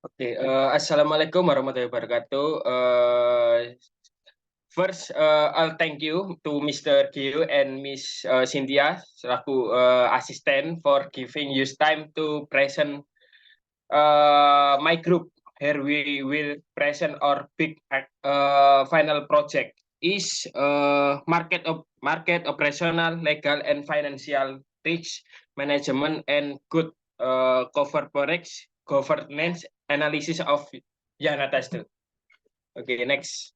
Oke, Assalamualaikum warahmatullahi wabarakatuh. First, I'll thank you to Mr. Gio and Miss Cynthia selaku asisten for giving you time to present my group. Here we will present our big final project is market operational, legal and financial risk management and good governance analysis of Yana Tester. Okay, next.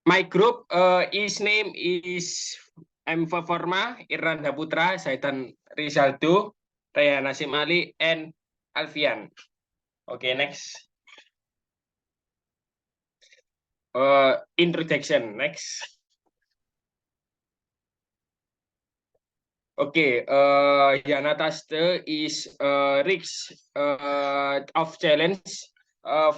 My group is name is M. Forma, Iranda Putra, Zaitan Rizaldo, Raya Nasim Ali, and Alfian. Okay, next. Introduction, next. Okay, Yana Taste is risk of challenge.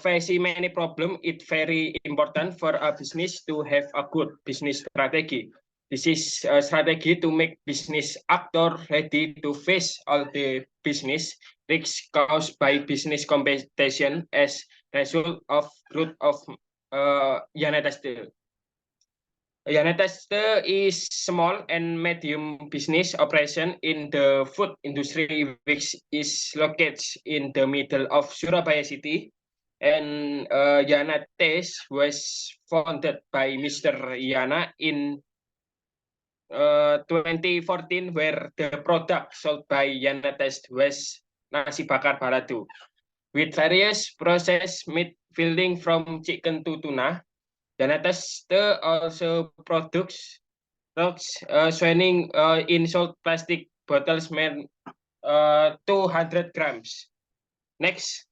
Facing many problems, it's very important for a business to have a good business strategy. This is a strategy to make business actor ready to face all the business risks caused by business competition as result of growth of United States. United States is small and medium business operation in the food industry, which is located in the middle of Surabaya city. And Yana Taste was founded by Mr. Yana in 2014, where the product sold by Yana Taste was nasi bakar balado, with various process meat filled from chicken to tuna. Yana Taste also products swimming in salt plastic bottles meant 200 grams. Next.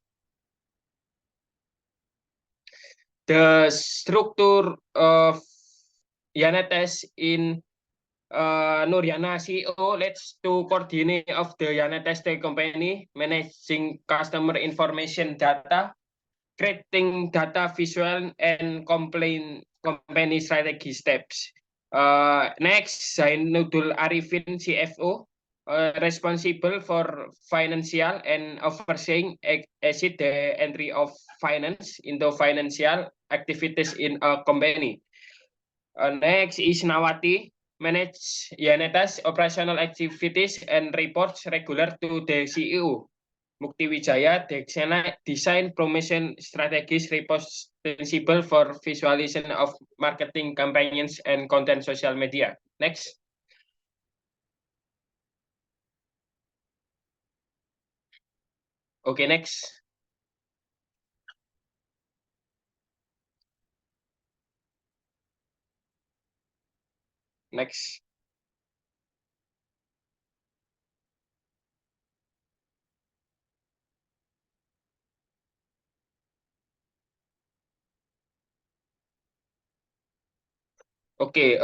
The structure of Yanates in Nuryana CEO leads to coordinate of the Yanates company, managing customer information data, creating data visual, and company strategy steps. Next, Zainuddin Arifin, CFO, responsible for financial and overseeing exit the entry of finance into financial activities in a company. Next is Nawati, manage Yanetas operational activities and reports regular to the CEO. Mukti Wijaya, design promotion strategies responsible for visualization of marketing campaigns and content social media. Next. Okay, next. Next. Okay,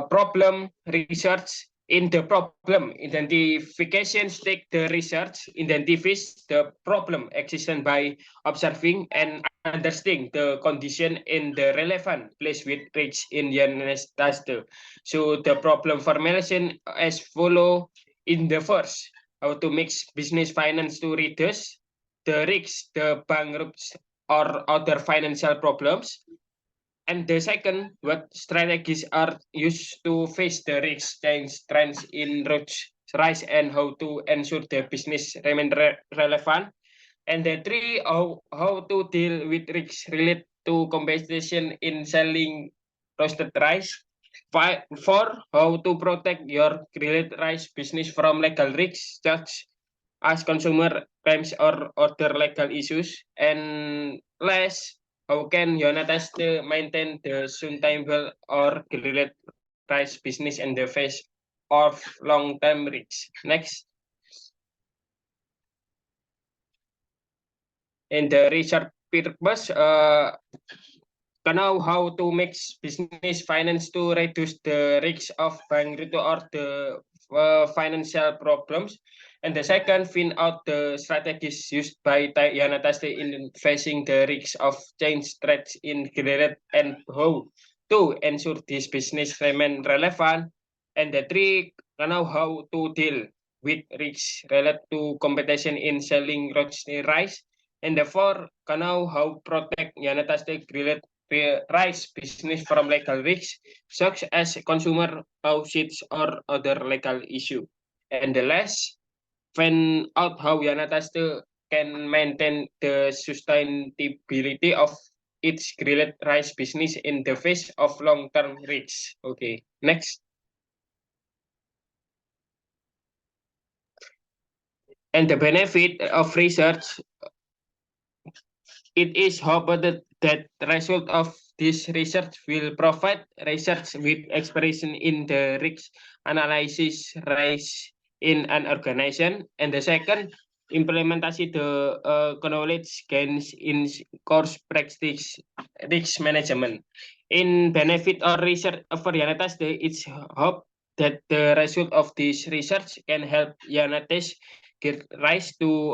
problem research. In the problem identification stage, the research identifies the problem existent by observing and understanding the condition in the relevant place with reach in Yanestaste. So the problem formulation as follow in the first, how to mix business finance to reduce the risks, the bankruptcy or other financial problems. And the second, what strategies are used to face the risk change trends in routes rise and how to ensure the business remain relevant. And the three, how to deal with risks related to competition in selling roasted rice. Four, how to protect your grilled rice business from legal risks such as consumer claims or other legal issues. And last, how can United still maintain the sustainable or grilled rice business in the face of long-term risks? Next. In the research purpose, to know how to mix business finance to reduce the risk of bankruptcy or the financial problems. And the second, find out the strategies used by Yana Taste in facing the risks of change threats in credit and how Two, ensure this business remain relevant. And the three, know how to deal with risks related to competition in selling roasted rice. And the four, know how protect United States related rice business from legal risks, such as consumer lawsuits or other legal issue. And the last, find out how United States can maintain the sustainability of its grilled rice business in the face of long-term risks. Okay, next. And the benefit of research, it is hoped that the result of this research will provide research with expression in the risk analysis rise in an organization. And the second, implementasi the knowledge gains in course practice risk management. In benefit or research for Yanatas, it's hope that the result of this research can help Yanatas give rise to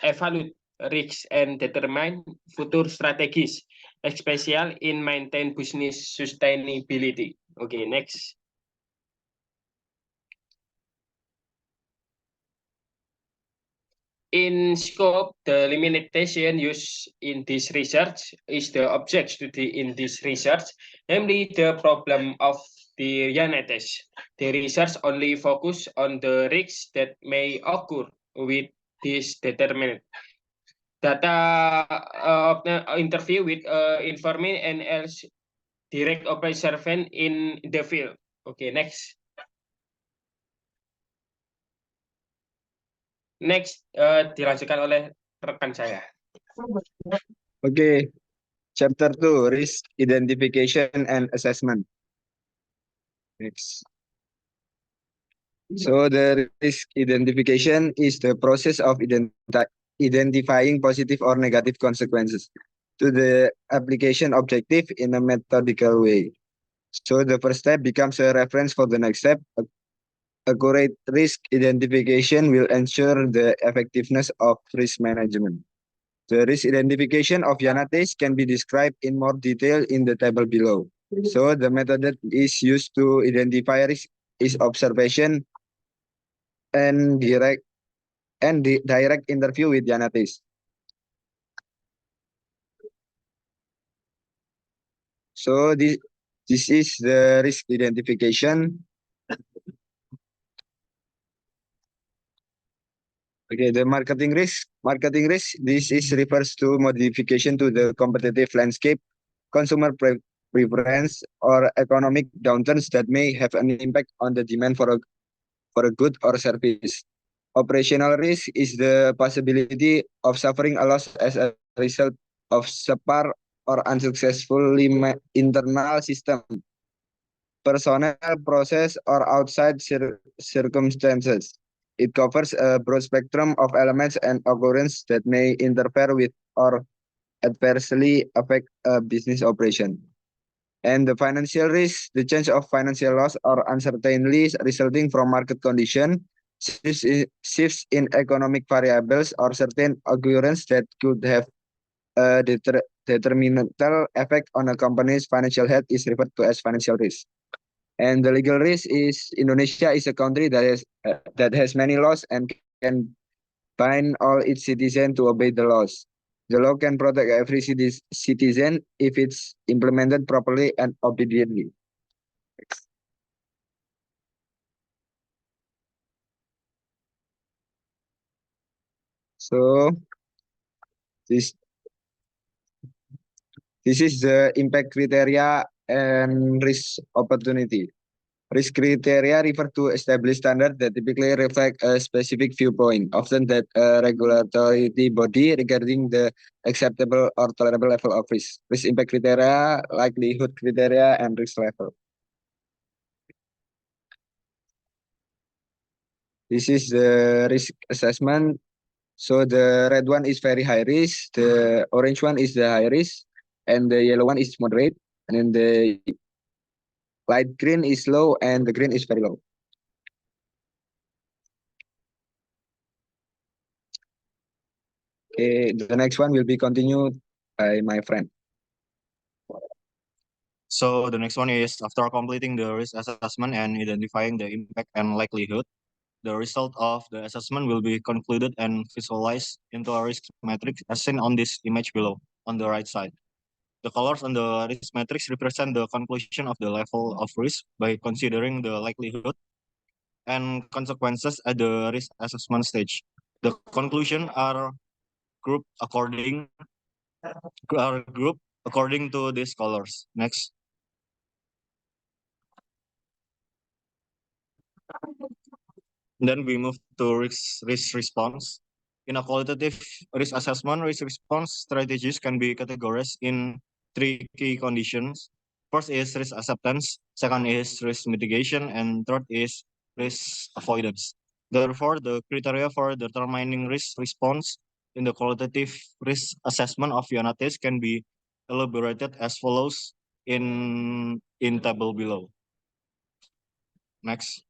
evaluate risks and determine future strategies, especially in maintain business sustainability. Okay, next. In scope, the limitation used in this research is the object study in this research, namely the problem of the Unites. The research only focus on the risks that may occur with this determinant. Data of the interview with informant and else direct observation in the field. Okay, next. Next, dilanjutkan oleh rekan saya. Okay, chapter 2, risk identification and assessment. Next. So the risk identification is the process of identifying positive or negative consequences to the application objective in a methodical way. So the first step becomes a reference for the next step. Accurate risk identification will ensure the effectiveness of risk management. The risk identification of Yanates can be described in more detail in the table below. So the method that is used to identify risk is observation and direct interview with Yanates. So this is the risk identification. Okay, the marketing risk. Marketing risk, this is refers to modification to the competitive landscape, consumer preference, or economic downturns that may have an impact on the demand for a good or service. Operational risk is the possibility of suffering a loss as a result of subpar or unsuccessfully internal system, personnel, process, or outside circumstances. It covers a broad spectrum of elements and occurrences that may interfere with or adversely affect a business operation. And the financial risk, the change of financial loss or uncertainty resulting from market condition, shifts in economic variables or certain occurrences that could have a detrimental effect on a company's financial health is referred to as financial risk. And the legal risk is Indonesia is a country that has many laws and can bind all its citizens to obey the laws. The law can protect every citizen if it's implemented properly and obediently. So this is the impact criteria and risk opportunity. Risk criteria refer to established standards that typically reflect a specific viewpoint, often that a regulatory body regarding the acceptable or tolerable level of risk. Risk impact criteria, likelihood criteria, and risk level. This is the risk assessment. So the red one is very high risk, the orange one is the high risk, and the yellow one is moderate, and then the light green is low, and the green is very low. Okay, the next one will be continued by my friend. So the next one is after completing the risk assessment and identifying the impact and likelihood, the result of the assessment will be concluded and visualized into a risk matrix as seen on this image below on the right side. The colors on the risk matrix represent the conclusion of the level of risk by considering the likelihood and consequences at the risk assessment stage. The conclusion are grouped according to these colors. Next. Then we move to risk response. In a qualitative risk assessment, risk response strategies can be categorized in three key conditions. First is risk acceptance, second is risk mitigation, and third is risk avoidance. Therefore, the criteria for determining risk response in the qualitative risk assessment of UNATES can be elaborated as follows in table below. Next.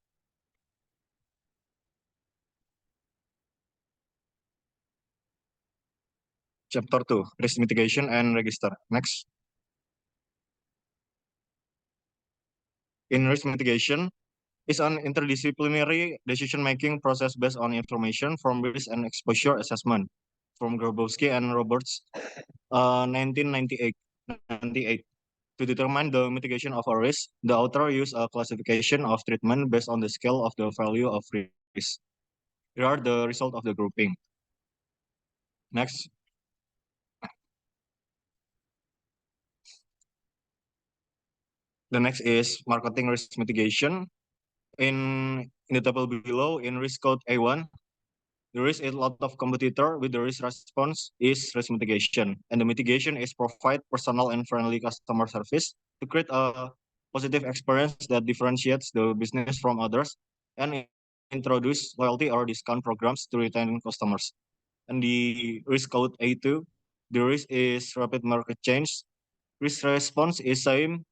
Chapter 2, Risk Mitigation and Register. Next. In risk mitigation, is an interdisciplinary decision-making process based on information from risk and exposure assessment from Grabowski and Roberts, 1998. To determine the mitigation of a risk, the author used a classification of treatment based on the scale of the value of risk. Here are the result of the grouping. Next. The next is marketing risk mitigation. In the table below, in risk code A1, there is a lot of competitor with the risk response is risk mitigation. And the mitigation is provide personal and friendly customer service to create a positive experience that differentiates the business from others and introduce loyalty or discount programs to retain customers. And the risk code A2, the risk is rapid market change. Risk response is same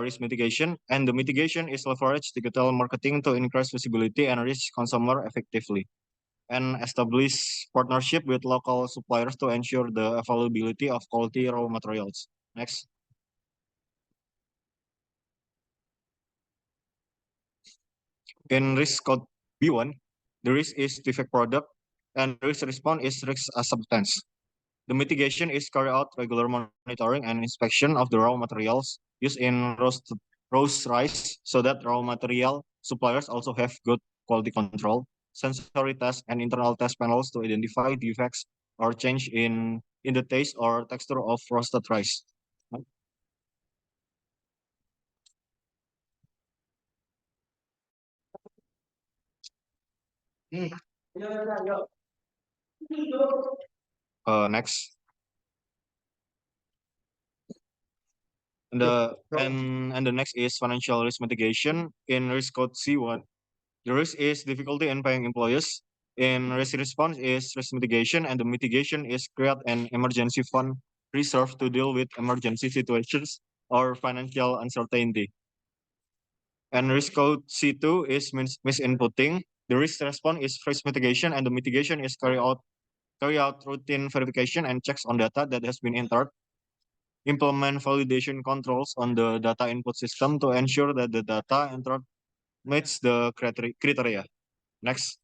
risk mitigation, and the mitigation is leverage digital marketing to increase visibility and reach consumer effectively, and establish partnership with local suppliers to ensure the availability of quality raw materials. Next. In risk code B1, the risk is defect product, and risk response is risk acceptance. The mitigation is carry out regular monitoring and inspection of the raw materials used in roast rice so that raw material suppliers also have good quality control, sensory tests, and internal test panels to identify defects or change in the taste or texture of roasted rice. Next. And the next is financial risk mitigation. In risk code C1, the risk is difficulty in paying employees. In risk response is risk mitigation, and the mitigation is create an emergency fund reserve to deal with emergency situations or financial uncertainty. And risk code C2 is misinputting. The risk response is risk mitigation, and the mitigation is carry out routine verification and checks on data that has been entered. Implement validation controls on the data input system to ensure that the data entered meets the criteria. Next.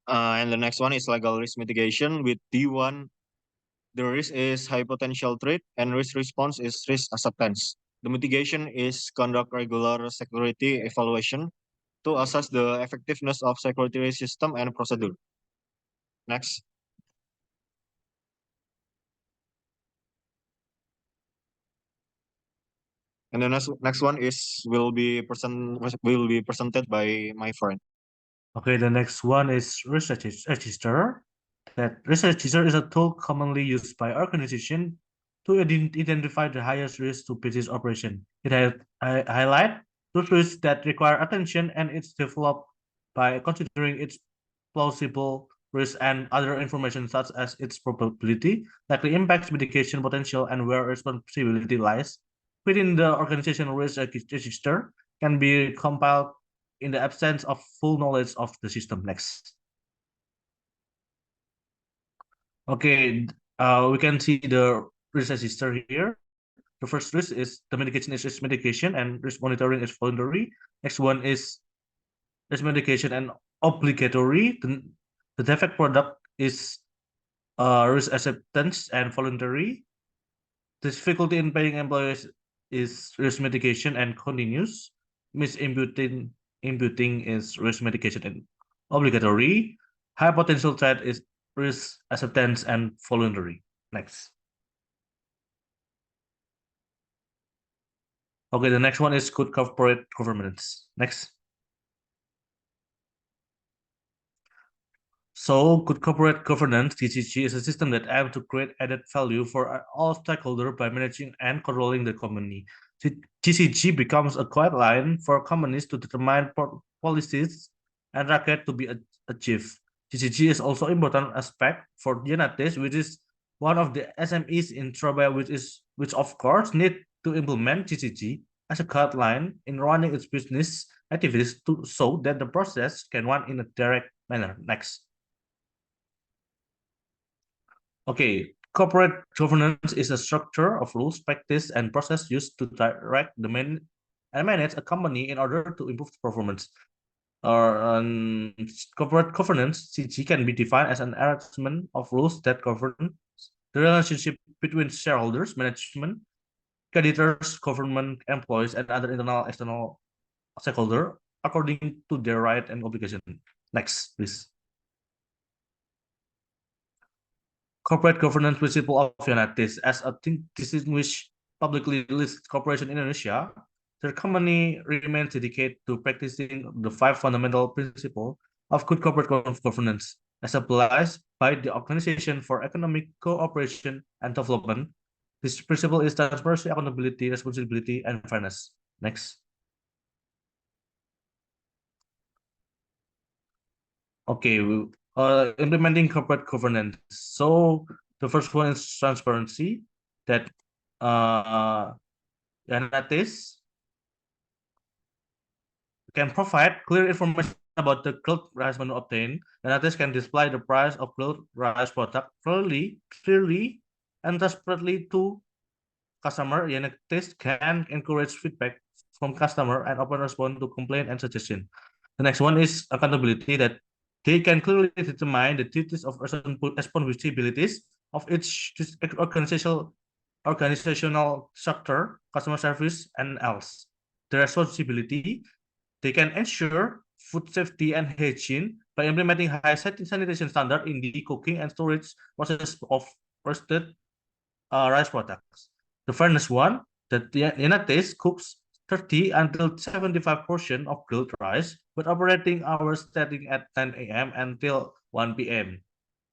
And the next one is legal risk mitigation with D1. The risk is high potential threat and risk response is risk acceptance. The mitigation is conduct regular security evaluation to assess the effectiveness of security system and procedure. Next. And the next one will be presented by my friend. Okay, the next one is Research Register. That Research Register is a tool commonly used by organizations to identify the highest risk to business operation. It highlight those risks that require attention, and it's developed by considering its plausible risk and other information such as its probability, likely impacts, mitigation potential, and where responsibility lies. Within the organizational risk register can be compiled in the absence of full knowledge of the system. Next. Okay, we can see the risk register here. The first risk is the medication is risk medication and risk monitoring is voluntary. Next one is risk medication and obligatory. The defect product is risk acceptance and voluntary. The difficulty in paying employees is risk mitigation and continuous. Misimputing is risk mitigation and obligatory. High potential threat is risk acceptance and voluntary. Next. Okay, the next one is good corporate governance. Next. So, good corporate governance, GCG, is a system that aims to create added value for all stakeholders by managing and controlling the company. GCG becomes a guideline for companies to determine policies and targets to be achieved. GCG is also important aspect for Janates, which is one of the SMEs in Surabaya, which of course need to implement GCG as a guideline in running its business activities so that the process can run in a direct manner. Next. Okay, corporate governance is a structure of rules, practice, and process used to direct and manage a company in order to improve performance. Corporate governance, CG, can be defined as an arrangement of rules that govern the relationship between shareholders, management, creditors, government, employees, and other internal external stakeholders according to their right and obligation. Next, please. Corporate governance principle of United as a distinguished publicly listed corporation in Indonesia, their company remains dedicated to practicing the 5 fundamental principles of good corporate governance as applied by the Organization for Economic Cooperation and Development. This principle is transparency, accountability, responsibility, and fairness. Next. Okay, implementing corporate governance. So the first one is transparency, that Janates can provide clear information about the grilled rice menu obtained. Janates can display the price of grilled rice product clearly, and transparently to customer. Janates can encourage feedback from customer and open response to complaint and suggestion. The next one is accountability, that they can clearly determine the duties of responsibilities of each organizational structure, customer service, and else. The responsibility, they can ensure food safety and hygiene by implementing high sanitation standard in the cooking and storage process of roasted rice products. The fairness one, that the United States cooks 30 until 75% of grilled rice, with operating hours starting at 10 a.m. until 1 p.m.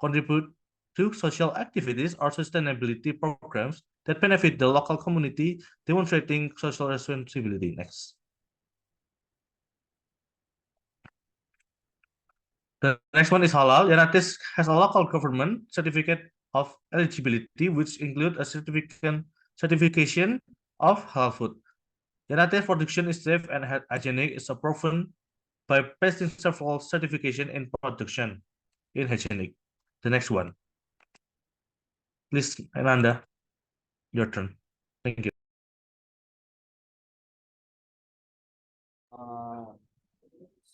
Contribute to social activities or sustainability programs that benefit the local community, demonstrating social responsibility. Next. The next one is halal. Janates has a local government certificate of eligibility, which include a certification of halal food. Janates production is safe and hygienic is proven by passing several certification in production in hygienic. The next one. Please, Ananda, your turn. Thank you.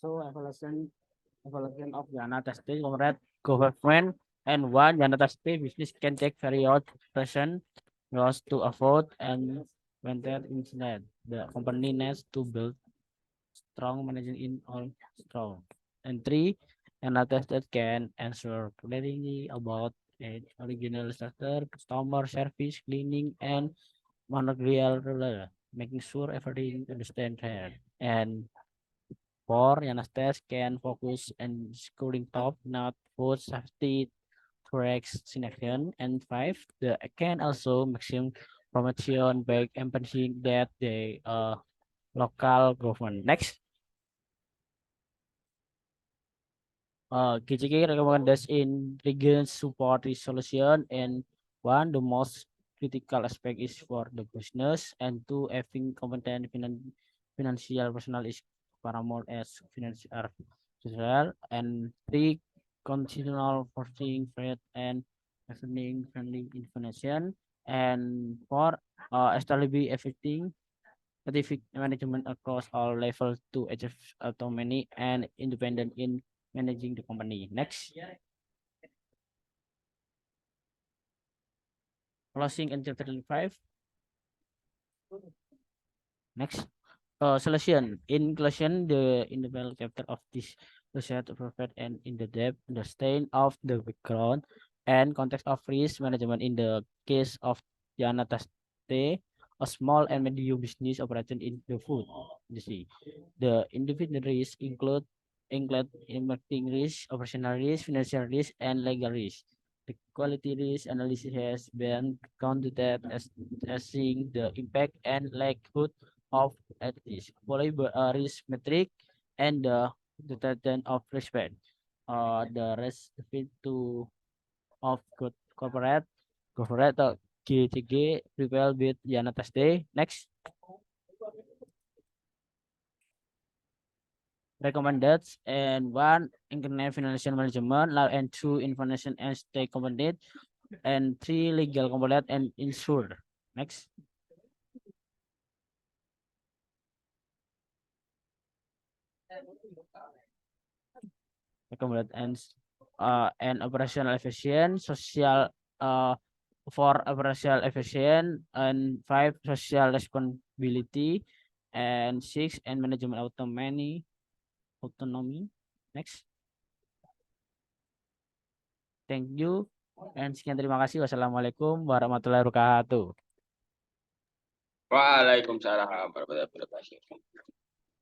So evaluation of Janata State government and one Janata State business can take various present laws to avoid and when that incident. The company needs to build strong management in all strong. And 3, another state can answer clearly about its original structure, customer service, cleaning, and managerial, making sure everything understand that. And 4, Yanastes can focus on scoring top, not food safety tracks selection. And 5, the can also maximum promotion by emphasizing that the local government. Next. KJK recommends in regions support this solution, and one, the most critical aspect is for the business, and 2, having competent financial personnel is paramount as financial, and 3, constitutional forcing rate and listening, friendly information, and 4, establish effective scientific management across all levels to achieve autonomy and independent in managing the company. Next, closing in chapter 5. Next, solution. In conclusion, the individual chapter of this research provide an in-depth understanding of the background and context of risk management in the case of Janata Stay, a small and medium business operation in the food industry. The individual risks include emerging risk, operational risk, financial risk, and legal risk. The quality risk analysis has been conducted as assessing the impact and likelihood of at least following risk metric and the detergent of respect. The rest to of good corporate GTG prevail with Janatas Day. Next, recommended and 1 internet financial management, and 2 information and stake component, and 3 legal component and insure. Next. Recommended and operational efficient, social for operational efficient, and 5 social responsibility, and 6 and management autonomy. Next. Thank you. And sekian, terima kasih. Wassalamualaikum warahmatullahi wabarakatuh. Waalaikumsalam warahmatullahi wabarakatuh.